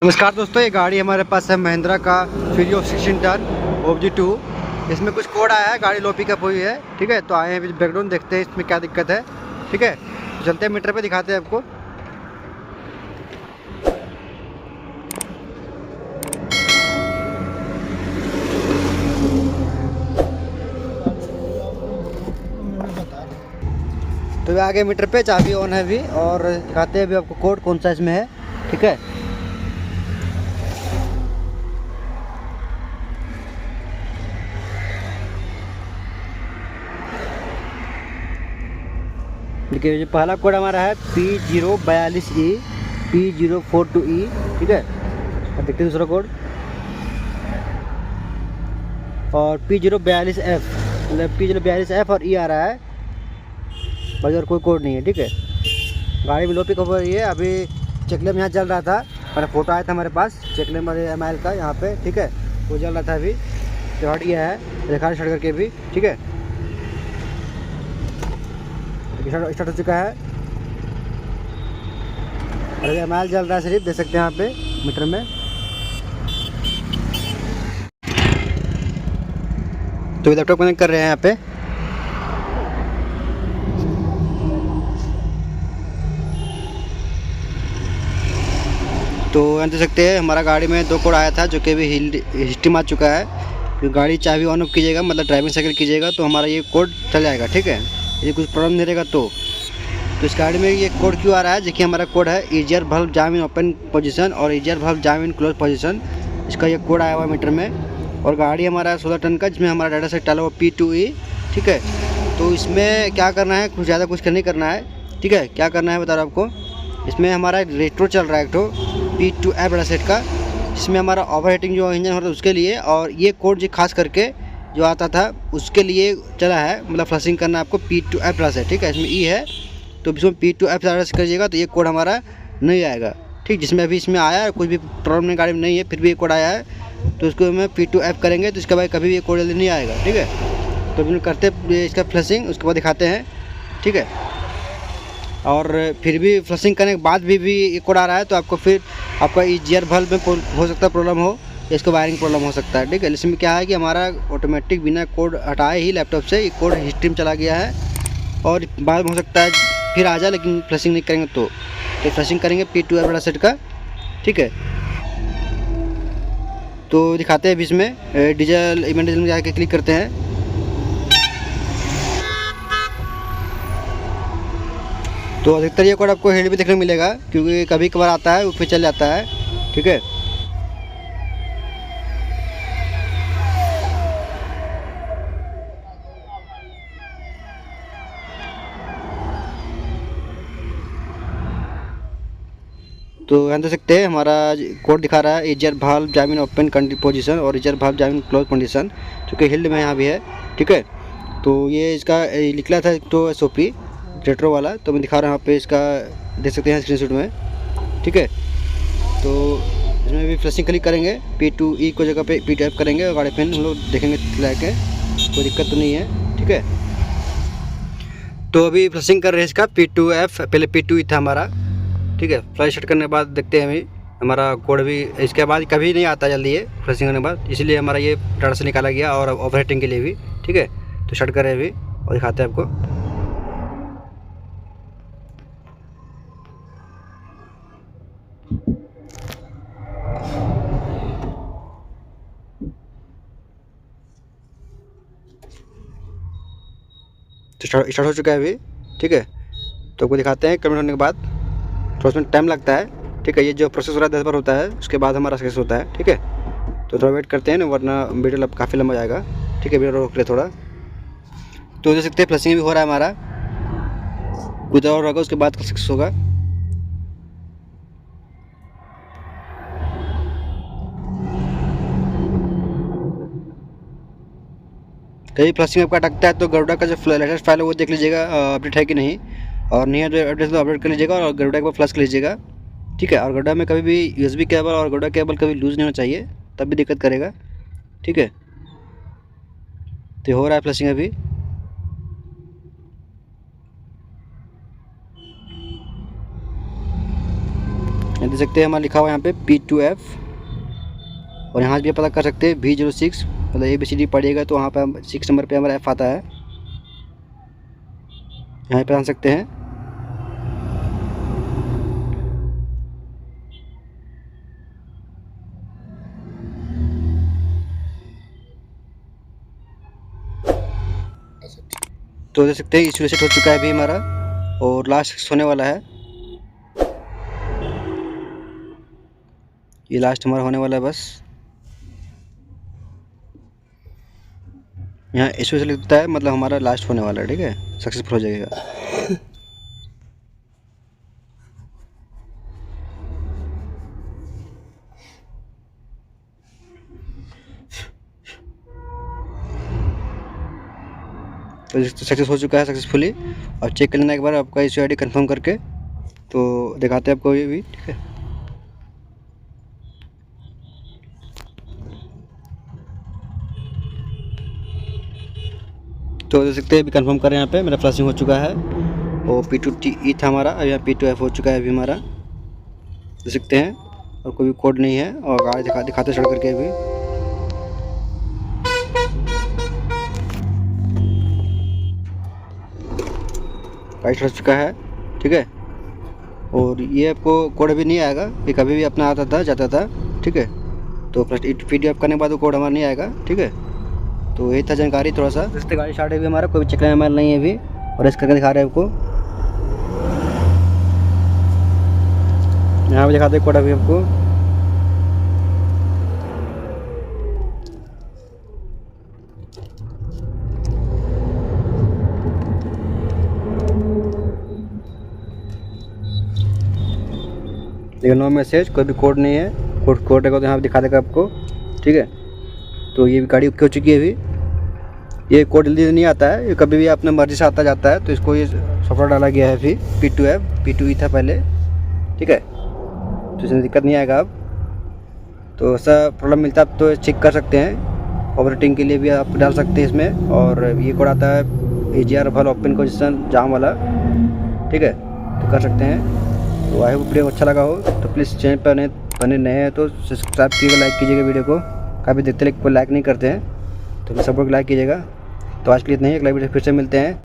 नमस्कार दोस्तों, ये गाड़ी हमारे पास है महिंद्रा का फिलियो 16 टन OBG2। इसमें कुछ कोड आया है, गाड़ी लो पिकअप हुई है। ठीक है, तो आए हैं बैकग्राउंड देखते हैं इसमें क्या दिक्कत है। ठीक है, तो चलते हैं मीटर पे दिखाते हैं आपको। तो ये आगे मीटर पे चाबी ऑन है अभी, और दिखाते हैं अभी आपको कोड कौन सा इसमें है। ठीक है, देखिए जो पहला कोड हमारा है P042E P042E। ठीक है, अब देखते हैं दूसरा कोड, और P042F, मतलब P042F और E आ रहा है, बाकी और कोई कोड नहीं है। ठीक है, गाड़ी में लो पिकअप हो रही है। अभी चेकलेम यहाँ चल रहा था, मैंने फोटो आया था हमारे पास चेकलेम MIL का यहाँ पे। ठीक है, वो चल रहा था, अभी तो हट गया है, देखा स्टार्ट करके भी। ठीक है, स्टार्ट हो चुका है, और अभी MIL चल रहा है सिर्फ, देख सकते हैं यहाँ पे मीटर में। तो लैपटॉप कनेक्ट कर रहे हैं यहाँ पे। तो यहाँ देख सकते हैं हमारा गाड़ी में 2 कोड आया था, जो कि अभी हिस्ट्री में आ चुका है। तो गाड़ी चाबी ऑन ऑफ कीजिएगा, मतलब ड्राइविंग साइकिल कीजिएगा, तो हमारा ये कोड चल जाएगा। ठीक है, यदि कुछ प्रॉब्लम नहीं रहेगा तो इस गाड़ी में ये कोड क्यों आ रहा है, देखिए हमारा कोड है easier valve jam in open position और easier valve jam in close position. इसका ये कोड आया हुआ मीटर में। और गाड़ी हमारा 16 टन का, जिसमें हमारा डाटा सेट डाला हुआ P2E। ठीक है, तो इसमें क्या करना है, कुछ ज़्यादा कुछ नहीं करना है। ठीक है, क्या करना है बता रहा हूँ आपको। इसमें हमारा रेट्रो चल रहा है एक तो P2F डाटा सेट का, जिसमें हमारा ओवर हीटिंग जो इंजन होता है उसके लिए, और ये कोड जो खास करके जो आता था उसके लिए चला है, मतलब फ्लशिंग करना है आपको P2F डाटा सेट। ठीक है, इसमें E है, तो इसमें P2F डाटा सेट करिएगा तो ये कोड हमारा नहीं आएगा। ठीक, जिसमें अभी इसमें आया है, कुछ भी प्रॉब्लम नहीं गाड़ी में नहीं है, फिर भी ये कोड आया है, तो इसको हमें P2F करेंगे तो इसके बाद कभी भी ये कोड जल्दी नहीं आएगा। ठीक है, तो हम करते इसका फ्लशिंग, उसके बाद दिखाते हैं। ठीक है, और फिर भी फ्लशिंग करने के बाद भी ये कोड आ रहा है, तो आपको फिर आपका ईजियर वाल्व में हो सकता है प्रॉब्लम हो, या इसको वायरिंग प्रॉब्लम हो सकता है। ठीक है, इसमें क्या है कि हमारा ऑटोमेटिक बिना कोड हटाए ही लैपटॉप से ये कोड हिस्ट्री में चला गया है, और बाद में हो सकता है फिर आ जाए, लेकिन फ्लशिंग नहीं करेंगे तो फ्लशिंग करेंगे P2F डाटा सेट का। ठीक है, तो दिखाते हैं अभी इसमें डीजल इवेंट में जाके क्लिक करते हैं। तो अधिकतर ये कोड आपको हेड भी देखने को मिलेगा, क्योंकि कभी कभार आता है, ऊपर चल जाता है। ठीक है, तो यहाँ देख सकते हैं हमारा कोड दिखा रहा है easier valve jam in open position और easier valve jam in close position, जो कि हिल्ड में यहाँ भी है। ठीक है, तो ये इसका निकला था तो SOP रेट्रो वाला, तो मैं दिखा रहा हूँ यहाँ पे, इसका देख सकते हैं स्क्रीनशॉट में। ठीक है, तो इसमें भी फ्लशिंग क्लिक करेंगे, P2E को जगह पे P2F करेंगे, और गाड़ी पे हम लोग देखेंगे लाके कोई दिक्कत तो नहीं है। ठीक है, तो अभी फ्लशिंग कर रहे हैं इसका P2F, पहले P2E था हमारा। ठीक है, फ्लश सेट करने के बाद देखते हैं अभी हमारा कोड भी इसके बाद कभी नहीं आता जल्दी ये फ्लशिंग करने के बाद, इसलिए हमारा ये डाटा से निकाला गया, और ओवर हीटिंग के लिए भी। ठीक है, तो शट करें अभी और दिखाते हैं आपको। तो स्टार्ट हो चुका है अभी। ठीक है, तो आपको दिखाते हैं कंप्लीट होने के बाद, थोड़ा उसमें टाइम लगता है। ठीक है, ये जो प्रोसेस हो रहा है 10 बार होता है, उसके बाद हमारा सक्सेस होता है। ठीक है, तो थोड़ा वेट करते हैं ना, वरना वीडियो काफ़ी लंबा जाएगा। ठीक है, वीडियो रोक ले थोड़ा। तो देख सकते हैं फ्लशिंग भी हो रहा है हमारा, कुछ और होगा उसके बाद सक्सेस होगा। कहीं फ्लशिंग आपका अटकता है तो गरुड़ा का जो लेटेस्ट फाइल है वो देख लीजिएगा अपडेट है कि नहीं, और नहीं है तो एड्रेस तो अपडेट कर लीजिएगा, और गरुड़ा के बाद फ्लश कर लीजिएगा। ठीक है, और गरुड़ा में कभी भी USB केबल और गरुड़ा केबल कभी लूज़ नहीं होना चाहिए, तब भी दिक्कत करेगा। ठीक है, तो हो रहा है फ्लशिंग अभी। देख सकते हैं हमारा लिखा हुआ है यहाँ पे P2F, और यहाँ भी पता कर सकते हैं V06, मतलब ABCD पढ़िएगा तो वहाँ पे 6 नंबर पे हमारा F आता है, यहाँ पे आन सकते हैं। तो देख सकते हैं इंस्टॉलेशन हो चुका है अभी हमारा, और लास्ट होने वाला है, ये लास्ट हमारा होने वाला है बस। यहाँ इंस्टॉलेशन लिखता है, मतलब हमारा लास्ट होने वाला है, ठीक है, सक्सेसफुल हो जाएगा। तो सक्सेस हो चुका है सक्सेसफुली। और चेक कर लेना एक बार आपका इशू ID कंफर्म करके, तो दिखाते हैं आपको ये भी, ठीक है। तो देख सकते हैं अभी कंफर्म कर रहे हैं, यहाँ पे मेरा फ्लशिंग हो चुका है, और P2E था हमारा, अब यहाँ P2F हो चुका है अभी हमारा, देख सकते हैं, और कोई भी कोड नहीं है। और गाड़ी दिखाते चढ़ करके अभी गाड़ी चढ़ चुका है, ठीक है। और ये आपको कोड अभी नहीं आएगा, ये कभी भी अपना आता था जाता था, ठीक है। तो फर्स्ट PDF करने के बाद वो कोड हमारा नहीं आएगा, ठीक है। तो यही था जानकारी थोड़ा सा। जैसे गाड़ी स्टार्ट है अभी हमारा, कोई भी चेक हमारा नहीं है अभी, और इस करके दिखा रहे हैं आपको, यहाँ पे दिखाते हैं कोड अभी आपको। लेकिन नो मैसेज, कोई भी कोड नहीं है, कोड रहेगा तो यहाँ पे दिखा देगा आपको, ठीक है। तो ये भी गाड़ी हो चुकी है अभी, ये कोड जल्दी नहीं आता है, ये कभी भी अपने मर्जी से आता जाता है, तो इसको ये सॉफ्टवेयर डाला गया है अभी P2F, P2E था पहले, ठीक है। तो इसमें दिक्कत नहीं आएगा अब, तो ऐसा प्रॉब्लम मिलता है आप तो चेक कर सकते हैं, ऑपरेटिंग के लिए भी आप डाल सकते हैं इसमें। और ये कोड आता है AGR वाला ओपन पोजिशन जाम वाला, ठीक है, तो कर सकते हैं। तो आई होप वीडियो अच्छा लगा हो, तो प्लीज़ चैनल पर बने नए हैं तो सब्सक्राइब कीजिएगा, लाइक कीजिएगा वीडियो को, काफ़ी देखते लेकिन कोई लाइक नहीं करते हैं, तो सपोर्ट लाइक कीजिएगा। तो आज के लिए इतना ही, अगला वीडियो फिर से मिलते हैं।